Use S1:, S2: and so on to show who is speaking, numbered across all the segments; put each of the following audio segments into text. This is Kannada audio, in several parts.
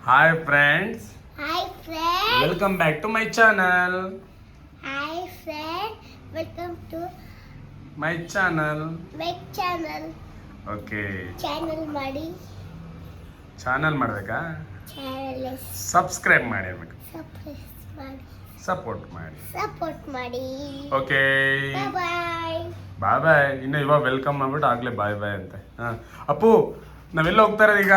S1: Hi friends,
S2: Hi friend.
S1: welcome back to my channel.
S2: Hi friend. Welcome to
S1: My channel.
S2: my channel.
S1: Okay,
S2: Channel ಮಾಡಿ.
S1: ಚಾನಲ್ ಮಾಡಬೇಕಾ?
S2: Channel
S1: ಸಬ್ಸ್ಕ್ರೈಬ್ ಮಾಡಿರ್ಬೇಕು,
S2: ಮಾಡಿ.
S1: ಸಪೋರ್ಟ್ ಮಾಡಿ.
S2: ಸಪೋರ್ಟ್ ಮಾಡಿ.
S1: Okay,
S2: Bye bye.
S1: ಬಾಯ್ ಬಾಯ್. ಇನ್ನು ಇವಾಗ ವೆಲ್ಕಮ್ ಮಾಡ್ಬಿಟ್ಟು ಆಗ್ಲೇ ಬಾಯ್ ಬಾಯ್ ಅಂತೆ. ಹಾಂ ಅಪ್ಪು, ನಾವೆಲ್ಲ ಹೋಗ್ತಾ ಇರೋದು ಈಗ?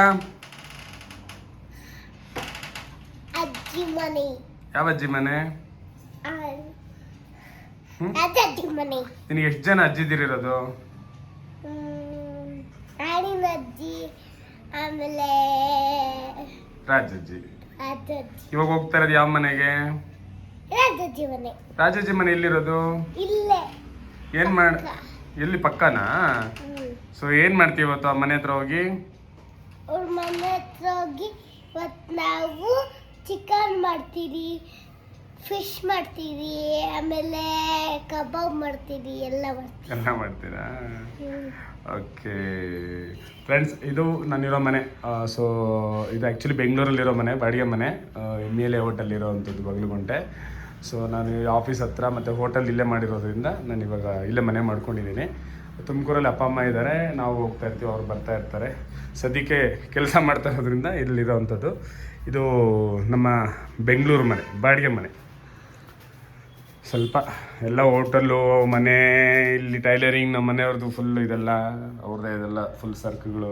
S2: ಅಜ್ಜಿ ಮನೆ.
S1: ಯಾವ ಅಜ್ಜಿ ಮನೆ?
S2: ಅಜ್ಜಿ ಮನೆ.
S1: ನಿನಗೆ ಎಷ್ಟು ಜನ ಅಜ್ಜಿದಿರಿರೋದು?
S2: ಆಡಿನ ಅಜ್ಜಿ, ಆಮೇಲೆ
S1: ರಾಜಜ್ಜಿ.
S2: ಅಜ್ಜಿ.
S1: ಇವಾಗ ಹೋಗ್ತಾ ಇರೋದು ಯಾವ ಮನೆಗೆ?
S2: ರಾಜಜ್ಜಿ ಮನೆ.
S1: ರಾಜಜ್ಜಿ ಮನೆ ಎಲ್ಲಿರೋದು?
S2: ಇಲ್ಲೇ.
S1: ಏನ್ ಮಾಡ ಎಲ್ಲಿ ಪಕ್ಕನಾ? ಸೊ ಏನ್ ಮಾಡ್ತೀವಿ ಇವತ್ತು ಆ ಮನೆ ಹತ್ರ ಹೋಗಿ?
S2: ಅವ್ರ ಮನೆ ಹತ್ರ ಹೋಗಿ ಇವತ್ತು ನಾವು ಚಿಕನ್ ಮಾಡ್ತೀವಿ, ಫಿಶ್ ಮಾಡ್ತೀವಿ, ಆಮೇಲೆ ಕಬಾಬ್ ಮಾಡ್ತೀವಿ, ಎಲ್ಲ ಮಾಡ್ತೀವಿ.
S1: ಎಲ್ಲ ಮಾಡ್ತೀರಾ? ಓಕೆ ಫ್ರೆಂಡ್ಸ್, ಇದು ನಾನಿರೋ ಮನೆ. ಸೊ ಇದು ಆ್ಯಕ್ಚುಲಿ ಬೆಂಗಳೂರಲ್ಲಿರೋ ಮನೆ, ಬಾಡಿಗೆ ಮನೆ, ಮೇಲೆ ಹೋಟೆಲ್ ಅಂಥದ್ದು ಬಗಲುಗುಂಟೆ. ಸೊ ನಾನು ಆಫೀಸ್ ಹತ್ರ ಮತ್ತು ಹೋಟೆಲ್ ಇಲ್ಲೇ ಮಾಡಿರೋದ್ರಿಂದ ನಾನು ಇವಾಗ ಇಲ್ಲೇ ಮನೆ ಮಾಡ್ಕೊಂಡಿದ್ದೀನಿ. ತುಮಕೂರಲ್ಲಿ ಅಪ್ಪ ಅಮ್ಮ ಇದ್ದಾರೆ, ನಾವು ಹೋಗ್ತಾ ಇರ್ತೀವಿ, ಅವ್ರು ಬರ್ತಾ ಇರ್ತಾರೆ. ಸದ್ಯಕ್ಕೆ ಕೆಲಸ ಮಾಡ್ತಾ ಇರೋದ್ರಿಂದ ಇಲ್ಲಿರೋವಂಥದ್ದು. ಇದು ನಮ್ಮ ಬೆಂಗಳೂರು ಮನೆ, ಬಾಡಿಗೆ ಮನೆ. ಸ್ವಲ್ಪ ಎಲ್ಲ ಹೋಟೆಲ್ಲು ಮನೆ, ಇಲ್ಲಿ ಟೈಲರಿಂಗ್ ನಮ್ಮ ಮನೆಯವ್ರದ್ದು ಫುಲ್ ಇದೆಲ್ಲ ಅವ್ರದ್ದೇ, ಇದೆಲ್ಲ ಫುಲ್ ಸರ್ಕ್ಗಳು.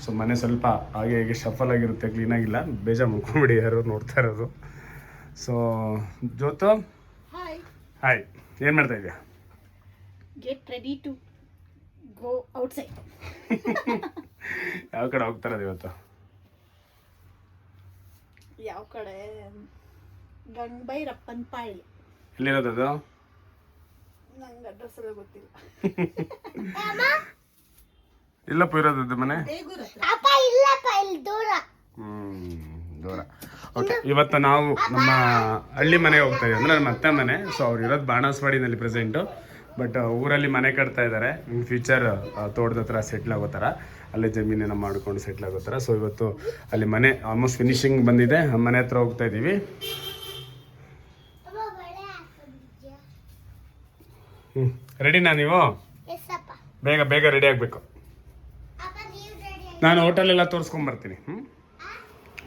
S1: ಸೊ ಮನೆ ಸ್ವಲ್ಪ ಹಾಗೆ ಹೀಗೆ ಶಫಲ್ ಆಗಿರುತ್ತೆ, ಕ್ಲೀನಾಗಿಲ್ಲ, ಬೇಜಾರು ಮಾಡ್ಕೊಂಬಿಡಿ ಯಾರು ನೋಡ್ತಾ ಇರೋದು. ಸೊ ಜ್ಯೋತು, ಹಾಯ್, ಏನು ಮಾಡ್ತಾ ಇದೆಯಾ?
S3: Get ready to go outside.
S1: ಯಾವ ಕಡೆ ಹೋಗ್ತಾ ಇರೋದು ಇವತ್ತು?
S3: ಯಾವ ಕಡೆ? ಗಂಗಭೈರಪ್ಪನ ಪಾಳಿ.
S1: ಎಲ್ಲಿರೋದು ಅದು?
S3: ನಂಗೆ ಅಡ್ರೆಸ್ ಎಲ್ಲ ಗೊತ್ತಿಲ್ಲ.
S1: ಇಲ್ಲಪ್ಪ ಇರೋದು ಮನೆ?
S2: ಅಪ್ಪ ಇಲ್ಲಪ್ಪ, ಇಲ್ಲಿ ದೂರ.
S1: ದೂರ. ಓಕೆ, ಇವತ್ತು ನಾವು ನಮ್ಮ ಹಳ್ಳಿ ಮನೆಗೆ ಹೋಗ್ತಾ ಇದ್ದೀವಿ, ಅಂದರೆ ನಮ್ಮ ಅತ್ತೆ ಮನೆ. ಸೊ ಅವ್ರು ಇರೋದು ಬಾಣಸ್ವಾಡಿನಲ್ಲಿ ಪ್ರೆಸೆಂಟು, ಬಟ್ ಊರಲ್ಲಿ ಮನೆ ಕಟ್ತಾ ಇದ್ದಾರೆ. ಇನ್ ಫ್ಯೂಚರ್ ತೋಟದ ಹತ್ರ ಸೆಟ್ಲ್ ಆಗೋ ಥರ, ಅಲ್ಲೇ ಜಮೀನೇನ ಮಾಡ್ಕೊಂಡು ಸೆಟ್ಲ್ ಆಗೋ ಥರ. ಸೊ ಇವತ್ತು ಅಲ್ಲಿ ಮನೆ ಆಲ್ಮೋಸ್ಟ್ ಫಿನಿಶಿಂಗ್ ಬಂದಿದೆ, ಮನೆ ಹತ್ರ ಹೋಗ್ತಾ ಇದ್ದೀವಿ. ರೆಡಿನಾ ನೀವು? ಬೇಗ ಬೇಗ ರೆಡಿ ಆಗಬೇಕು. ನಾನು ಹೋಟೆಲೆಲ್ಲ ತೋರಿಸ್ಕೊಂಬರ್ತೀನಿ.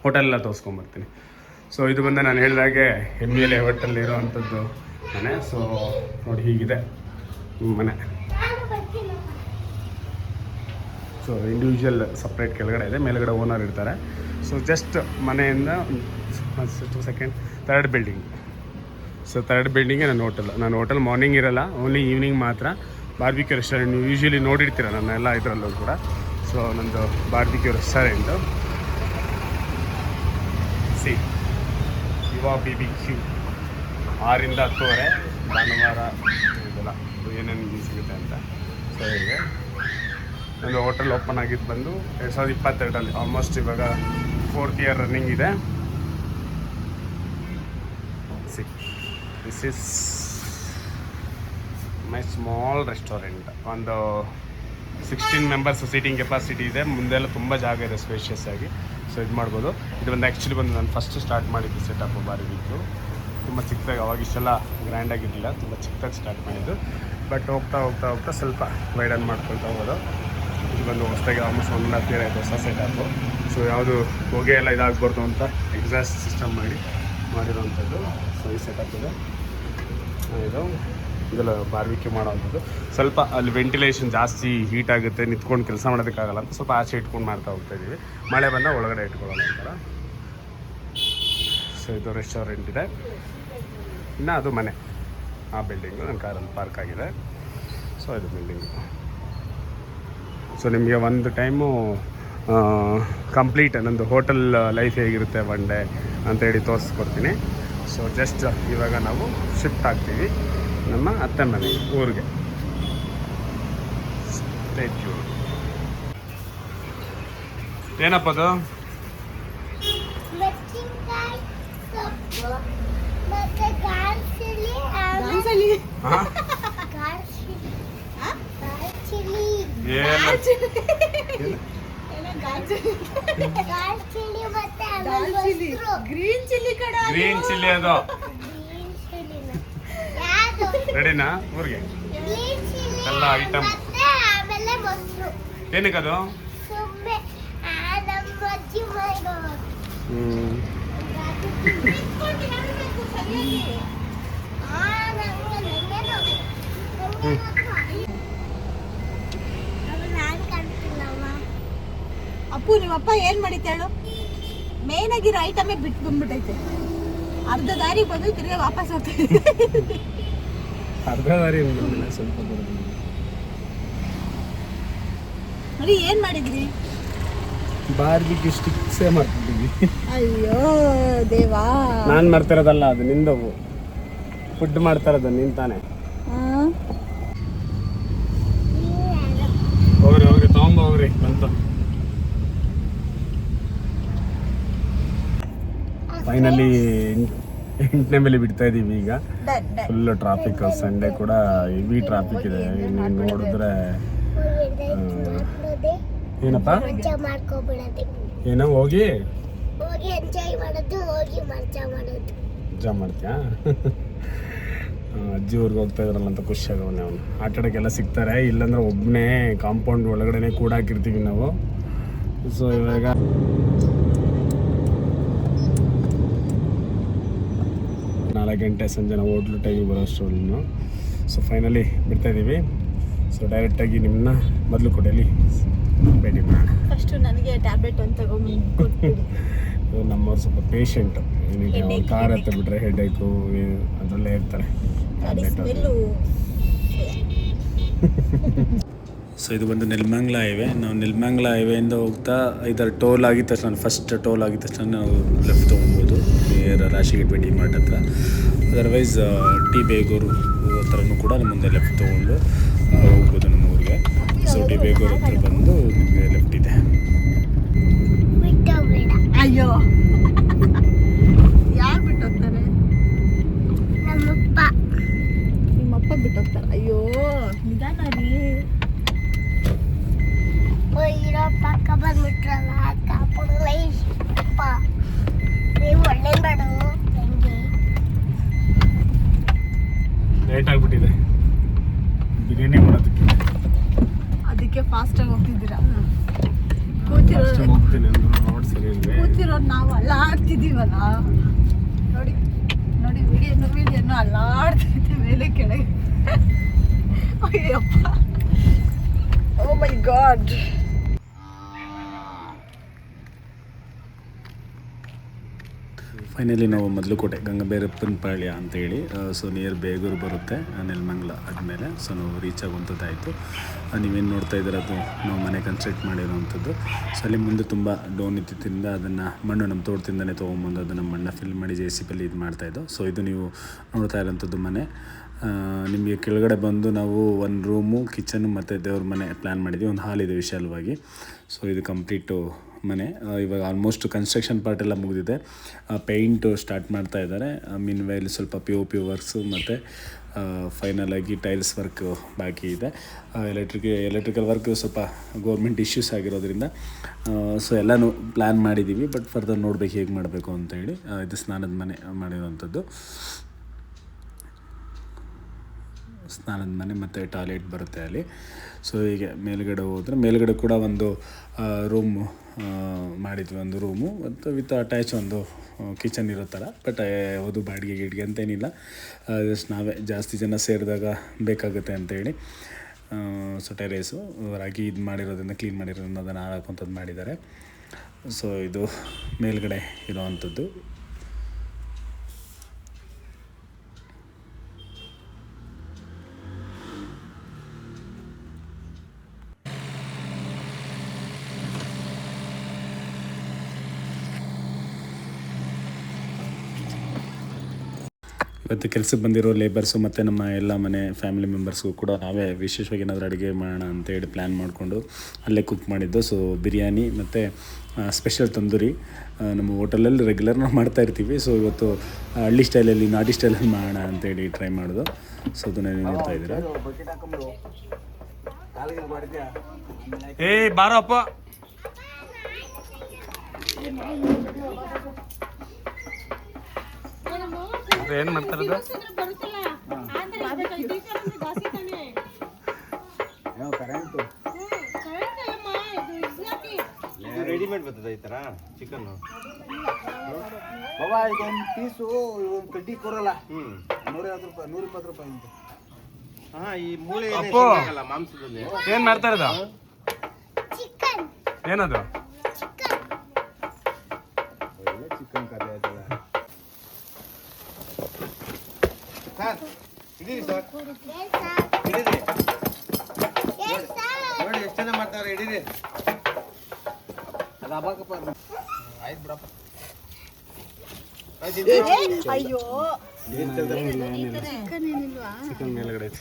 S1: ಹೋಟೆಲೆಲ್ಲ ತೋರಿಸ್ಕೊಂಬರ್ತೀನಿ. ಸೊ ಇದು ಬಂದು ನಾನು ಹೇಳಿದಾಗೆ MLA ಹೋಟೆಲ್ ಇರೋವಂಥದ್ದು ಮನೆ. ಸೊ ನೋಡಿ, ಹೀಗಿದೆ ಮನೆ. ಸೊ ಇಂಡಿವಿಜುವಲ್ ಸಪ್ರೇಟ್ ಕೆಳಗಡೆ ಇದೆ, ಮೇಲ್ಗಡೆ ಓನರ್ ಇರ್ತಾರೆ. ಸೊ ಜಸ್ಟ್ ಮನೆಯಿಂದ second third building. So third ಬಿಲ್ಡಿಂಗೇ ನನ್ನ ಹೋಟೆಲ್ ಮಾರ್ನಿಂಗ್ ಇರಲ್ಲ, ಓನ್ಲಿ ಈವ್ನಿಂಗ್ ಮಾತ್ರ. ಬಾರ್ಬಿಕ್ಯೂ ರೆಸ್ಟೋರೆಂಟ್ ನೀವು ಯೂಶ್ವಲಿ ನೋಡಿರ್ತೀರ ನನ್ನೆಲ್ಲ ಇದರಲ್ಲೂ ಕೂಡ. ಸೊ ನಂದು ಬಾರ್ಬಿಕ್ಯೂ ರೆಸ್ಟೋರೆಂಟು ಯುವ BBQ 6 ರಿಂದ 10 ಭಾನುವಾರ ಇದೆಲ್ಲ ಏನೇನು ಸಿಗುತ್ತೆ ಅಂತ. ಸೊ ಹೀಗೆ ನಂದು ಹೋಟೆಲ್ ಓಪನ್ ಆಗಿದ್ದು ಬಂದು 2022 ಆಲ್ಮೋಸ್ಟ್ ಇವಾಗ 4th ಇಯರ್ ರನ್ನಿಂಗ್ ಇದೆ. This is my small restaurant. ಒಂದು 16 ಮೆಂಬರ್ಸ್ ಸೀಟಿಂಗ್ ಕೆಪಾಸಿಟಿ ಇದೆ, ಮುಂದೆಲ್ಲ ತುಂಬ ಜಾಗ ಇದೆ ಸ್ಪೇಷಿಯಸ್ ಆಗಿ. ಸೊ ಇದು ಮಾಡ್ಬೋದು. ಇದು ಬಂದು ಆ್ಯಕ್ಚುಲಿ ಬಂದು ನಾನು ಫಸ್ಟ್ ಸ್ಟಾರ್ಟ್ ಮಾಡಿದ್ದು ಸೆಟಪ್ ಬಾರ್ಬಿಕ್ಯೂ ತುಂಬ ಚಿಕ್ಕದಾಗಿ, ಅವಾಗ ಇಷ್ಟೆಲ್ಲ ಗ್ರ್ಯಾಂಡಾಗಿರಲಿಲ್ಲ, ತುಂಬ ಚಿಕ್ಕದಾಗಿ ಸ್ಟಾರ್ಟ್ ಮಾಡಿದ್ದು. ಬಟ್ ಹೋಗ್ತಾ ಹೋಗ್ತಾ ಹೋಗ್ತಾ ಸ್ವಲ್ಪ ವೈಡನ್ ಮಾಡ್ಕೊಳ್ತಾ ಹೋಗೋದು. ಇದು ಬಂದು ಹೊಸದಾಗಿ ಆಲ್ಮೋಸ್ಟ್ 1.5 year ಆಯಿತು ಹೊಸ ಸೆಟಪ್ಪು. ಸೊ ಯಾವುದು ಹೊಗೆ ಎಲ್ಲ ಇದಾಗಬಾರ್ದು ಅಂತ ಎಕ್ಸಾಸ್ಟ್ ಸಿಸ್ಟಮ್ ಮಾಡಿರೋವಂಥದ್ದು. ಸೊ ಈ ಸೆಟಪ್ ಇದೆ. ಇದೆಲ್ಲ ಬಾರ್ಬಿಕ್ಯೂ ಮಾಡೋವಂಥದ್ದು. ಸ್ವಲ್ಪ ಅಲ್ಲಿ ವೆಂಟಿಲೇಷನ್ ಜಾಸ್ತಿ ಹೀಟ್ ಆಗುತ್ತೆ, ನಿಂತ್ಕೊಂಡು ಕೆಲಸ ಮಾಡೋದಕ್ಕಾಗಲ್ಲ ಅಂತ ಸ್ವಲ್ಪ ಆಚೆ ಇಟ್ಕೊಂಡು ಮಾಡ್ತಾ ಹೋಗ್ತಾಯಿದ್ದೀವಿ. ಮಳೆ ಬಂದಾಗ ಒಳಗಡೆ ಇಟ್ಕೊಳ್ಳೋಣ ಅಂತಾರೆ. ಸೊ ಇದು ರೆಸ್ಟೋರೆಂಟ್ ಇದೆ. ಇನ್ನು ಅದು ಮನೆ, ಆ ಬಿಲ್ಡಿಂಗು ನನ್ನ ಕಾರಲ್ಲಿ ಪಾರ್ಕ್ ಆಗಿದೆ. ಸೊ ಇದು ಬಿಲ್ಡಿಂಗು. ಸೊ ನಿಮಗೆ ಒಂದು ಟೈಮು ಕಂಪ್ಲೀಟ್ ನಂದು ಹೋಟೆಲ್ ಲೈಫ್ ಹೇಗಿರುತ್ತೆ ಒನ್ ಡೇ ಅಂತೇಳಿ ತೋರಿಸ್ಕೊಡ್ತೀನಿ. ಸೊ ಜಸ್ಟ್ ಇವಾಗ ನಾವು ಶಿಫ್ಟ್ ಆಗ್ತೀವಿ ನಮ್ಮ ಅತ್ತೆ ಮನೆ ಊರಿಗೆ. ಏನಪ್ಪ ಅದು?
S3: ಗ್ರೀನ್ ಚಿಲ್ಲಿ ಕಡ
S1: ಗ್ರೀನ್ ಚಿಲ್ಲಿ ಅದು.
S2: ಯಾವುದು
S1: ರೆಡಿನಾ ಊರಿಗೆ?
S2: ಗ್ರೀನ್ ಚಿಲ್ಲಿ
S1: ಎಲ್ಲ ಐಟಮ್.
S2: ಮತ್ತೆ ಆಮೇಲೆ ಮೊಸರು.
S1: ಏನಕ್ಕದು?
S2: ಸುಮ್ಮನೆ ನಮ್ಮ ಅಜ್ಜಿ ಮನೆಗೆ ನಾನು ಕಾಣ್ತಿಲ್ಲಮ್ಮ.
S3: ಅಪ್ಪು ನಿಮ್ಮಪ್ಪ ಏನ್ ಮಾಡಿತ್ತು ಹೇಳು? ಮೇನ್ ಆಗಿರೋ ಐಟಮೇ ಬಿಟ್ಟು ಬಂದ್ಬಿಟ್ಟೈತೆ. ಅರ್ಧ ದಾರಿ ಬಂದು ತಿರ್ಗಿ ವಾಪಸ್ ಹೋಗ್ತೈತೆ.
S1: ಅರ್ಧ ದಾರಿ ಸ್ವಲ್ಪ
S3: ನೋಡಿ ಏನ್ ಮಾಡಿದ್ರಿ?
S1: ಬಾರ್ಬಿಕ್ಯೂ ಸ್ಟಿಕ್ಸೇ ಮಾಡ್ತಿದ್ದೀವಿ.
S3: ಅಯ್ಯೋ ದೇವಾ,
S1: ನಾನು ಮಾಡ್ತಿರೋದಲ್ಲ, ಅದು ನಿಂದವು. ಫುಡ್ ಮಾಡ್ತಾರದು ನಿನ್ ತಾನೆ. ಹೋಗ್ರಿ ತಗೊಂಬ ಹೋಗ್ರಿ ಬಂತು. ಫೈನಲಿ 8ನೇ ಮೇಲೆ ಬಿಡ್ತಾ ಇದೀವಿ ಈಗ. Full traffic. ಸಂಡೇ ಕೂಡ ಹೆವಿ ಟ್ರಾಫಿಕ್ ಇದೆ. ನೀವು ನೋಡಿದ್ರೆ ಏನಪ್ಪ
S2: ಮಾಡ್ಕೊಬಿಡೋದು.
S1: ಏನೋ ಹೋಗಿ
S2: ಎಂಜಾಯ್ ಮಾಡೋದು, ಹೋಗಿ ಮಜಾ ಮಾಡೋದು.
S1: ಮಜಾ ಮಾಡ್ತೀಯಾ? ಅಜ್ಜಿ ಊರಿಗೆ ಹೋಗ್ತಾ ಇದ್ರಲ್ಲ ಅಂತ ಖುಷಿ ಆಗವನೆ ಅವನು. ಆಟ ಆಡೋಕ್ಕೆಲ್ಲ ಸಿಗ್ತಾರೆ. ಇಲ್ಲಾಂದ್ರೆ ಒಬ್ಬನೇ ಕಾಂಪೌಂಡ್ ಒಳಗಡೆ ಕೂಡ ಹಾಕಿರ್ತೀವಿ ನಾವು. ಸೊ ಇವಾಗ 4 ಗಂಟೆ ಸಂಜೆ ನಾವು ಹೋಟ್ಲು ಟೈಮಿಗೆ ಬರೋ ಅಷ್ಟರಲ್ಲಿ. ಸೊ ಫೈನಲಿ ಬಿಡ್ತಾ ಇದ್ದೀವಿ. ಸೊ ಡೈರೆಕ್ಟಾಗಿ ನಿಮ್ಮನ್ನ ಮೊದಲು ಕೊಡಲಿ ಭೇಟಿ ಮಾಡೋಣ.
S3: ಫಸ್ಟ್ ನನಗೆ ಟ್ಯಾಬ್ಲೆಟ್ ಒಂದು ತಗೊಂಡ್ಬಿಡಿ.
S1: ನಮ್ಮವ್ರು ಸ್ವಲ್ಪ ಪೇಷಂಟ್. ಏನಕ್ಕೆ ಕಾರ್ ಹತ್ತ ಬಿಟ್ರೆ ಹೆಡ್ಏಕು ಅದರಲ್ಲೇ ಇರ್ತಾರೆ. ಸೊ ಇದು ಬಂದು ನೆಲಮಂಗಲ ಹೈವೇ. ನಾವು ನೆಲಮಂಗಲ ಹೈವೇಯಿಂದ ಹೋಗ್ತಾ ಇದರ ಟೋಲ್ ಆಗಿದ ತಕ್ಷಣ, ಫಸ್ಟ್ ಟೋಲ್ ಆಗಿದ ತಕ್ಷಣ ನಾವು ಲೆಫ್ಟ್ ತೊಗೊಬೋದು ರಾಶಿಗೇಟ್ ಡಿ ಮಾರ್ಟ್ ಹತ್ರ. ಅದರ್ವೈಸ್ ಟಿ ಬೇಗೂರು ಹತ್ರನೂ ಕೂಡ ಮುಂದೆ ಲೆಫ್ಟ್ ತೊಗೊಂಡು ಹೋಗ್ಬೋದು ನಮ್ಮ ಊರಿಗೆ. ಸೊ ಟಿ ಬೇಗೂರು ಹತ್ರ ಬಂದು ನಿಮಗೆ ಲೆಫ್ಟ್ ಇದೆ.
S3: ಅಯ್ಯೋ ಯಾರು ಬಿಟ್ಟೋಗ್ತಾರೆ?
S2: ನಮ್ಮಪ್ಪ.
S3: ನಿಮ್ಮಪ್ಪ ಬಿಟ್ಟೋಗ್ತಾರೆ? ಅಯ್ಯೋ ನಿಧಾನ ರೀ.
S2: ಇರೋ ಪಕ್ಕ ಬಂದ್ಬಿಟ್ರಲ್ಲ ಕಾಪುಪ್ಪ. ನೀವು ಒಳ್ಳೆ ಮಾಡು ಹೆಂಗೆ
S1: ಲೇಟ್ ಆಗಿಬಿಟ್ಟಿದೆ ಬಿರಿಯಾನಿ ಮಾಡೋದಕ್ಕೆ.
S3: ಅದಕ್ಕೆ ಫಾಸ್ಟಾಗಿ ಹೋಗ್ತಿದ್ದೀರಾ?
S1: ಹೋಗ್ತೀನಿ ಅಂದ್ರೆ ರೋಡ್ ಸರಿ ಇದೆ.
S3: ಕೂತಿರೋದು ನಾವು ಅಲ್ಲಾಡ್ತಿದ್ದೀವಲ್ಲ. ನೋಡಿ ನೋಡಿ, ವಿಡಿಯೋನು ಅಲ್ಲಾಡ್ತೈತೆ ಮೇಲೆ ಕೆಳಗೆ. ಅಯ್ಯಪ್ಪ, ಓ ಮೈ ಗಾಡ್.
S1: ಫೈನಲಿ ನಾವು ಮೊದಲುಕೋಟೆ ಗಂಗಬೇರಪ್ಪನಪಾಳ್ಯ ಅಂತೇಳಿ, ಸೊ ನಿಯರ್ ಬೇಗೂರು ಬರುತ್ತೆ ನೆಲಮಂಗಲ ಆದಮೇಲೆ. ಸೊ ನಾವು ರೀಚ್ ಆಗುವಂಥದ್ದಾಯಿತು. ನೀವೇನು ನೋಡ್ತಾ ಇದ್ದೀರ ಅದು ನಾವು ಮನೆ ಕನ್ಸ್ಟ್ರಕ್ಟ್ ಮಾಡಿರೋವಂಥದ್ದು. ಸೊ ಅಲ್ಲಿ ಮುಂದೆ ತುಂಬ ಡೋನ್ ಇದ್ದಿದ್ದರಿಂದ ಅದನ್ನು ಮಣ್ಣು ನಮ್ಮ ತೋಟದಿಂದನೇ ತೊಗೊಂಬಂದು ಅದನ್ನು ಮಣ್ಣು ಫಿಲ್ ಮಾಡಿ JCB ಇದು ಮಾಡ್ತಾಯಿದ್ದು. ಸೊ ಇದು ನೀವು ನೋಡ್ತಾ ಇರೋಂಥದ್ದು ಮನೆ. ನಿಮಗೆ ಕೆಳಗಡೆ ಬಂದು ನಾವು ಒಂದು ರೂಮು, ಕಿಚನ್ನು ಮತ್ತು ದೇವ್ರ ಮನೆ ಪ್ಲ್ಯಾನ್ ಮಾಡಿದ್ವಿ. ಒಂದು ಹಾಲ್ ಇದೆ ವಿಶಾಲವಾಗಿ. ಸೊ ಇದು ಕಂಪ್ಲೀಟು ಮನೆ. ಇವಾಗ ಆಲ್ಮೋಸ್ಟ್ ಕನ್ಸ್ಟ್ರಕ್ಷನ್ ಪಾರ್ಟ್ ಎಲ್ಲ ಮುಗಿದಿದೆ. ಪೇಂಟು ಸ್ಟಾರ್ಟ್ ಮಾಡ್ತಾ ಇದ್ದಾರೆ. ಮೀನ್ವೈಲ್ ಸ್ವಲ್ಪ POP ವರ್ಕ್ಸು ಮತ್ತು ಫೈನಲಾಗಿ ಟೈಲ್ಸ್ ವರ್ಕು ಬಾಕಿ ಇದೆ. ಎಲೆಕ್ಟ್ರಿಕಲ್ ವರ್ಕ್ ಸ್ವಲ್ಪ ಗೌರ್ಮೆಂಟ್ ಇಶ್ಯೂಸ್ ಆಗಿರೋದ್ರಿಂದ ಸೊ ಎಲ್ಲನೂ ಪ್ಲ್ಯಾನ್ ಮಾಡಿದ್ದೀವಿ. ಬಟ್ ಫರ್ದರ್ ನೋಡ್ಬೇಕು ಹೇಗೆ ಮಾಡಬೇಕು ಅಂತೇಳಿ. ಇದು ಸ್ನಾನದ ಮನೆ ಮಾಡಿರೋವಂಥದ್ದು. ಸ್ನಾನದ ಮನೆ ಮತ್ತು ಟಾಯ್ಲೆಟ್ ಬರುತ್ತೆ ಅಲ್ಲಿ. ಸೊ ಹೀಗೆ ಮೇಲ್ಗಡೆ ಹೋದರೆ ಮೇಲ್ಗಡೆ ಕೂಡ ಒಂದು ರೂಮು ಮಾಡಿದ್ವಿ, ಒಂದು ರೂಮು ಮತ್ತು ವಿತ್ ಅಟ್ಯಾಚ್ ಒಂದು ಕಿಚನ್ ಇರೋ ಥರ. ಬಟ್ ಯಾವುದು ಬಾಡಿಗೆ ಗಿಡಿಗೆ ಅಂತೇನಿಲ್ಲ, ಜಸ್ಟ್ ನಾವೇ ಜಾಸ್ತಿ ಜನ ಸೇರಿದಾಗ ಬೇಕಾಗುತ್ತೆ ಅಂತೇಳಿ. ಸೊ ಟೆರೇಸು ರಾಗಿ ಇದು ಮಾಡಿರೋದ್ರಿಂದ, ಕ್ಲೀನ್ ಮಾಡಿರೋದ್ರಿಂದ ಅದನ್ನು ಹಾಕುವಂಥದ್ದು ಮಾಡಿದ್ದಾರೆ. ಸೊ ಇದು ಮೇಲ್ಗಡೆ ಇರೋವಂಥದ್ದು. ಇವತ್ತು ಕೆಲಸಕ್ಕೆ ಬಂದಿರೋ ಲೇಬರ್ಸು ಮತ್ತು ನಮ್ಮ ಎಲ್ಲ ಮನೆ ಫ್ಯಾಮಿಲಿ ಮೆಂಬರ್ಸ್ಗೂ ಕೂಡ ನಾವೇ ವಿಶೇಷವಾಗಿ ಏನಾದರೂ ಅಡುಗೆ ಮಾಡೋಣ ಅಂತೇಳಿ ಪ್ಲ್ಯಾನ್ ಮಾಡಿಕೊಂಡು ಅಲ್ಲೇ ಕುಕ್ ಮಾಡಿದ್ದು. ಸೊ ಬಿರಿಯಾನಿ ಮತ್ತು ಸ್ಪೆಷಲ್ ತಂದೂರಿ ನಮ್ಮ ಹೋಟೆಲಲ್ಲಿ ರೆಗ್ಯುಲರ್ ನಾವು ಮಾಡ್ತಾಯಿರ್ತೀವಿ. ಸೊ ಇವತ್ತು ಹಳ್ಳಿ ಸ್ಟೈಲಲ್ಲಿ, ನಾಟಿ ಸ್ಟೈಲಲ್ಲಿ ಮಾಡೋಣ ಅಂತೇಳಿ ಟ್ರೈ ಮಾಡೋದು. ಸೊ ಅದನ್ನ ನೀವು ನೋಡ್ತಾ ಇದ್ದೀರಾ. ಬಾರಪ್ಪ. ಏನು ಮಾಡ್ತಾರದು?
S4: ರೆಡಿಮೇಡ್ ಬರ್ತದೆ ಈ ತರ ಚಿಕನ್ ಬಾಬಾ. ಇದೊಂದು ಪೀಸು ಒಂದು ಕಡ್ಡಿ ಕೊಡಲ್ಲ. 150 ರೂಪಾಯಿ 120 ರೂಪಾಯಿ ಅಂತ. ಹಾ, ಈ ಮೂಳೆ
S1: ಅಪ್ಪು.
S4: ಮಾಂಸದಲ್ಲಿ
S1: ಏನ್ ಮಾಡ್ತಾ ಇರೋದು?
S2: ಚಿಕನ್
S1: ಏನದು?
S4: ಒಳ್ಳೆ ಚಿಕನ್ ಕತೆ ಆಯ್ತಲ್ಲ ಸರ್. ಹಿಡೀರಿ ಸರ್, ಹಿಡೀರಿ. ನೋಡಿ ಎಷ್ಟು ಜನ ಮಾಡ್ತಾರೆ, ಹಿಡೀರಿ. ಅದು ಹಬ್ಬಕ್ಕಪ್ಪ. ಆಯ್ತು ಬಿಡಪ್ಪ.
S3: ಅಯ್ಯೋ
S1: ಚಿಕನ್ ಮೇಲ್ಗಡೆ ಐತೆ.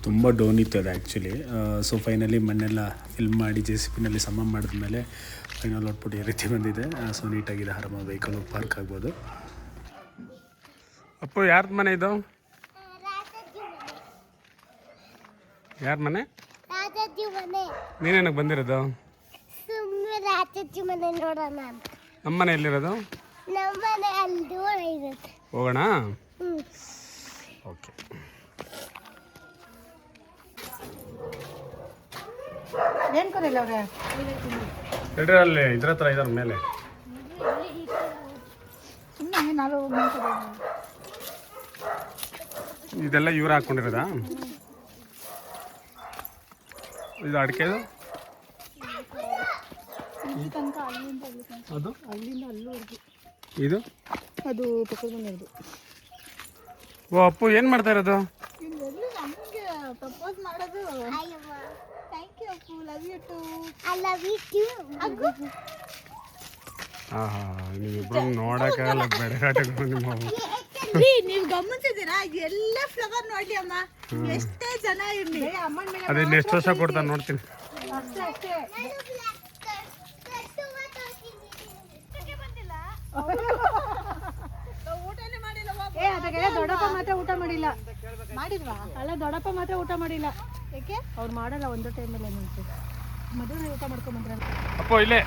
S1: ತುಂಬ ಡೌನ್ ಇತ್ತು ಅದು ಆ್ಯಕ್ಚುಲಿ. ಸೊ ಫೈನಲಿ ಮಣ್ಣೆಲ್ಲ ಫಿಲ್ಮ್ ಮಾಡಿ JCB ಸಮ ಮಾಡಿದ್ಮೇಲೆ ಫೈನಲ್ ಔಟ್ಪುಟ್ ಈ ರೀತಿ ಬಂದಿದೆ. ಸೊ ನೀಟಾಗಿದೆ, ಆರಾಮಾಗಿ ವೆಹಿಕಲ್ ಪಾರ್ಕ್ ಆಗ್ಬೋದು. ಅಪ್ಪು, ಯಾರ್ದು ಮನೆ ಇದು? ಯಾರ ಮನೆ?
S2: ರಾಜಜ್ಜಿ ಮನೆ.
S1: ನೀನೇನಕ್ಕೆ ಬಂದಿರೋದು?
S2: ಸುಮ್ಮನೆ ರಾಜಜ್ಜಿ ಮನೆ ನೋಡೋಣ ಅಂತ.
S1: ನಮ್ಮ ಮನೆ ಎಲ್ಲಿರೋದು?
S2: ನಮ್ಮ ಮನೆ ಅಲ್ಲಿ ದೂರ ಇರುತ್ತೆ.
S1: ಹೋಗೋಣ.
S2: ಹ್ಮ್.
S1: ಓಕೆ.
S3: ಏನ್ ಕರಿಲ್ಲ ಅವ್ರೆ?
S1: ಹೇಳ್ರಿ, ಅಲ್ಲಿ ಇದ್ರ ಹತ್ರ ಇದಾರ ಮೇಲೆ.
S3: ಸುಮ್ಮನೆ ನಾವು
S1: ಇದೆಲ್ಲ ಇವ್ರು ಹಾಕೊಂಡಿರೋದಾ? ಇದು ಅಡಿಕೆದು? ಅದು
S3: ಅಲ್ಲಿಂದ ಅಲ್ಲಿವರೆಗೂ
S1: ಇದು
S3: ಅದು ಪಕ್ಕದ ಮನೆಯದು.
S1: ಓ ಅಪ್ಪು, ಏನು ಮಾಡ್ತಾ ಇರೋದು?
S3: ಎಲ್ಲಿ ನಮಗೆ ಪ್ರಪೋಸ್ ಮಾಡೋದು.
S2: ಅಯ್ಯವ್ವ.
S3: Thank you Appu, love you too.
S2: I love you too.
S1: ಹಾಂ ಹಾಂ, ನೀವಿಬ್ರು ನೋಡೋಕ್ಕಾಗಲ್ಲ ಬೆಡಗಾಟಗಳು ನಿಮ್ಮ.
S3: ನೀವು ಗಮನಿಸಿದ್ದೀರಾ? ಎಲ್ಲ ಫ್ಲವರ್ ನೋಡಿ ಅಮ್ಮ, ಎಷ್ಟೇ ಜನ ಇರಲಿ ಅಮ್ಮನ ಮೇಲೆ
S1: ಅದಿನ್ನು ಎಷ್ಟು ವರ್ಷ ಕೊಡ್ತಾನೆ ನೋಡ್ತೀನಿ.
S3: ಅಷ್ಟೇ ಅಷ್ಟೇ. ಊಟನೇ ಮಾಡಿಲ್ಲ. ಅದಕ್ಕೆಲ್ಲ ದೊಡ್ಡಪ್ಪ ಮಾತ್ರ ಊಟ ಮಾಡಿಲ್ಲ. ಮಾಡಿದ್ವಾ? ಅಲ್ಲ, ದೊಡ್ಡಪ್ಪ ಮಾತ್ರ ಊಟ ಮಾಡಿಲ್ಲ. ಯಾಕೆ? ಅವ್ರು ಮಾಡಲ್ಲ ಒಂದು ಟೈಮಲ್ಲಿ ಏನಂತೆ. ಮದುವೆ ಊಟ ಮಾಡ್ಕೊಂಬಂದ್ರ.
S1: ಅಪ್ಪು ಇಲ್ಲೇ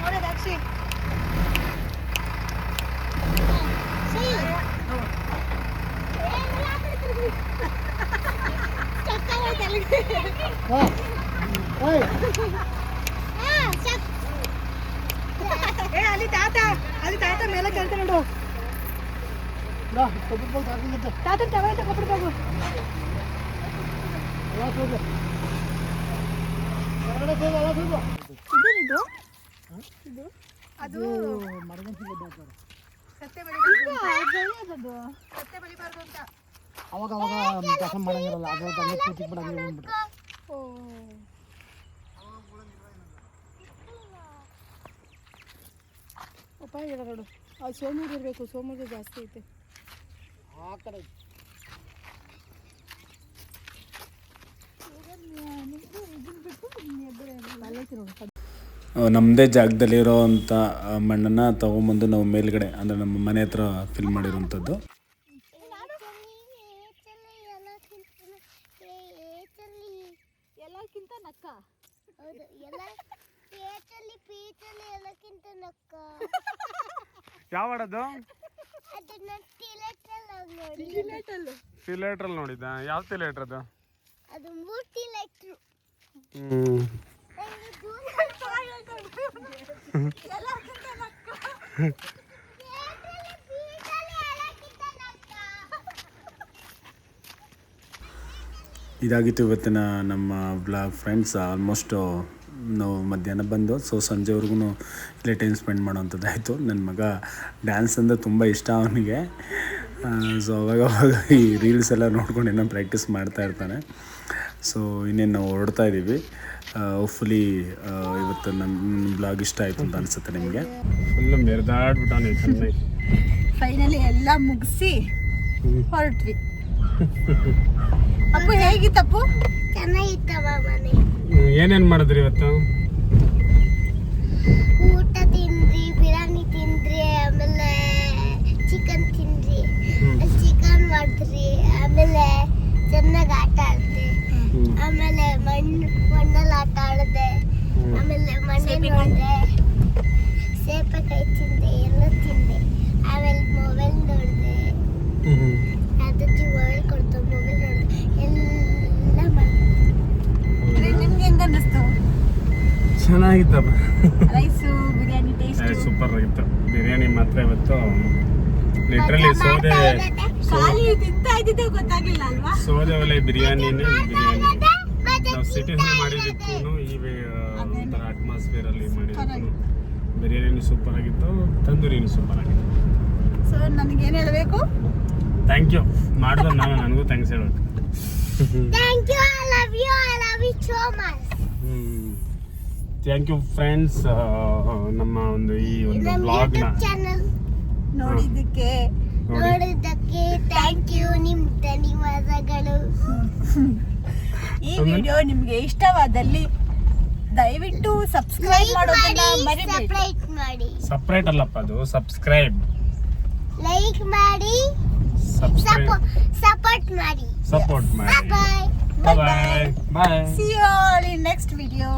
S3: ನೋಡೋದು ಅಕ್ಷಿ. ಅಲ್ಲಿ ತಾತ ಮೇಲೆ ಕೇಳ್ತಾ ನೋಡು. ತಾತ ತಗೊಂಡು ಕೊಟ್ಬಿಡ್ಬೇಕು. ಇದೇನಿದು? ಇದು ಅದು ಸತ್ಯ ಬೆಳಿಬಾರ್ದು. ಸತ್ಯ ಬೆಳಿಬಾರ್ದು ಅಂತ
S4: ಅವಾಗ ಕೆಲಸ ಮಾಡಂಗಿರಲ್ಲ. ಅದು ಕೂತಿಗೆ ಬಿಡಂಗಿಲ್ಲ ಬಂದ್ಬಿಟ್ಟು.
S3: ಅಪ್ಪ ಇಲ್ಲ ನೋಡು, ಅದು ಸೋಮೂರು ಇರಬೇಕು. ಸೋಮೂರು ಜಾಸ್ತಿ ಐತೆ
S4: ಆ ಕಡೆ.
S1: ನಮ್ಮದೇ ಜಾಗದಲ್ಲಿರೋ ಅಂಥ ಮಣ್ಣನ್ನು ತೊಗೊಂಬಂದು ನಾವು ಮೇಲ್ಗಡೆ ಅಂದರೆ ನಮ್ಮ ಮನೆ ಹತ್ರ ಫಿಲ್ ಮಾಡಿರೋಂಥದ್ದು.
S3: ಎಲ್ಲಕ್ಕಿಂತ ನಕ್ಕ.
S2: ಹೌದು, ಎಲ್ಲ ಪೀಚಲ್ಲಿ ಎಲ್ಲಕ್ಕಿಂತ ನಕ್ಕ.
S1: ಯಾವ ಹಾಡದು?
S2: ಅದನ್ನ ಥಿಯೇಟರಲ್ಲಿ ನೋಡಿ.
S1: ಥಿಯೇಟ್ರಲ್ಲಿ ನೋಡಿದ್ದ? ಯಾವ ಥಿಯೇಟ್ರ್ ಅದು?
S2: ಅದು 3 ಥಿಯೇಟ್ರು.
S1: ಇದಾಗಿತ್ತು ಇವತ್ತಿನ ನಮ್ಮ ಬ್ಲಾಗ್ ಫ್ರೆಂಡ್ಸ್. ಆಲ್ಮೋಸ್ಟು ನಾವು ಮಧ್ಯಾಹ್ನ ಬಂದು ಸಂಜೆವರೆಗೂ ಇಲ್ಲೇ ಟೈಮ್ ಸ್ಪೆಂಡ್ ಮಾಡೋವಂಥದ್ದಾಯಿತು. ನನ್ನ ಮಗ ಡ್ಯಾನ್ಸ್ ಅಂದರೆ ತುಂಬ ಇಷ್ಟ ಅವನಿಗೆ. ಸೊ ಅವಾಗ ಈ ರೀಲ್ಸ್ ಎಲ್ಲ ನೋಡ್ಕೊಂಡು ಏನೋ ಪ್ರಾಕ್ಟೀಸ್ ಮಾಡ್ತಾ ಇರ್ತಾನೆ. ಸೊ ಇನ್ನೇನು ನಾವು ಹೊರಡ್ತಾ ಇದ್ದೀವಿ. ಹೋಪ್ಫುಲಿ ಇವತ್ತು ನನ್ನ ಬ್ಲಾಗ್ ಇಷ್ಟ ಆಯಿತು ಅಂತ ಅನಿಸುತ್ತೆ ನಿಮಗೆ. ಫುಲ್ಲು ಮೆರೆದಾಡ್ಬಿಟ್ಟಾನೆ ಚೆನ್ನಾಗಿ.
S3: ಫೈನಲಿ ಎಲ್ಲ ಮುಗಿಸಿ ಹೊರಟ್ವಿ. ಅಪ್ಪು ಹೇಗಿತ್ತಪ್ಪು?
S2: ಚೆನ್ನಾಗಿತ್ತವ ಮನೆ.
S1: ಏನೇನು ಮಾಡಿದ್ರಿ ಇವತ್ತು?
S2: ಊಟ ತಿಂದ್ರಿ, ಬಿರಿಯಾನಿ ತಿಂದ್ರಿ, ಆಮೇಲೆ ಚಿಕನ್ ತಿಂದ್ರಿ, ಚಿಕನ್ ಮಾಡಿದ್ರಿ, ಆಮೇಲೆ ಚೆನ್ನಾಗಿ ಆಟ ಆಡಿದೆ. ಆಮೇಲೆ ಮಣ್ಣಲ್ಲಿ ಆಟ ಆಡಿದೆ. ಆಮೇಲೆ ಮಣ್ಣಲ್ಲಿ ನೋಡಿದೆ, ಸೇಪೆಕಾಯಿ ತಿಂದೆ, ಎಲ್ಲ ತಿಂದೆ. ಆಮೇಲೆ ಮೊಬೈಲ್ ನೋಡಿದೆ, ಅದಕ್ಕೆ ಮೊಬೈಲ್ ಕೊಡ್ತು, ಮೊಬೈಲ್ ನೋಡಿದೆ, ಎಲ್ಲ ಮಾಡಿದೆ.
S3: ನಿಮ್ಗೆ ಹೆಂಗ ಅನ್ನಿಸ್ತು?
S1: ಚೆನ್ನಾಗಿತ್ತಪ್ಪ.
S3: ರೈಸು ಬಿರಿಯಾನಿ ಟೇಸ್ಟ್
S1: ಸೂಪರ್ ಆಗಿತ್ತು. ಬಿರಿಯಾನಿ ಮಾತ್ರ ಇವತ್ತು ಲಿಟ್ರಲಿ ಸೌದೆ
S3: ಖಾಲಿ ತಿಂತಾ ಇದ್ದಿದ್ದೆ ಗೊತ್ತಾಗ್ಲಿಲ್ಲ ಅಲ್ವಾ?
S1: ಸೌದೆ ಒಲೆ ಬಿರಿಯಾನಿನೇ ಬಿರಿಯಾನಿ. ನಾವು ಸಿಟೀಸ್ನೇ ಮಾಡಿದ್ದಕ್ಕೂ ಈ ಒಂಥರ ಅಟ್ಮಾಸ್ಫಿಯರ್ ಅಲ್ಲಿ ಮಾಡಿದ್ದಕ್ಕೂ ಬಿರಿಯಾನಿ ಸೂಪರ್ ಆಗಿತ್ತು, ತಂದೂರಿನೂ ಸೂಪರ್ ಆಗಿತ್ತು.
S3: ಸೊ ನನಗೇನು ಹೇಳಬೇಕು?
S1: ಥ್ಯಾಂಕ್ ಯು ಮಾಡಿದ್ರೆ ನನಗೂ ಥ್ಯಾಂಕ್ಸ್ ಹೇಳಬೇಕು.
S2: Thank you, I love you so much.
S1: Thank you friends. ನಮ್ಮ ಒಂದು ಈ ಒಂದು ಬ್ಲಾಗ್ನ
S2: ಚಾನಲ್
S3: ನೋಡಿದ್ದಕ್ಕೆ
S2: ನೋಡಿದ್ದಕ್ಕೆ ಥ್ಯಾಂಕ್ ಯು. ನಿಮ್ ಧನ್ಯವಾದಗಳು.
S3: ಈ ವಿಡಿಯೋ ನಿಮ್ಗೆ ಇಷ್ಟವಾದಲ್ಲಿ ದಯವಿಟ್ಟು ಸಬ್ಸ್ಕ್ರೈಬ್ ಮಾಡೋದನ್ನ ಮರಿಬೇಡಿ.
S2: ಲೈಕ್ ಮಾಡಿ,
S1: ಸಪ್ರೇಟ್ ಅಲ್ಲಪ್ಪ, ಅದು ಸಬ್ಸ್ಕ್ರೈಬ್.
S2: ಲೈಕ್ ಮಾಡಿ, ಸಪೋರ್ಟ್ ಮಾಡಿ.
S1: ಸಪೋರ್ಟ್ ಮಾಡಿ.
S2: ಬಾಯ್
S1: ಬಾಯ್ ಬಾಯ್.
S3: See you all in next video.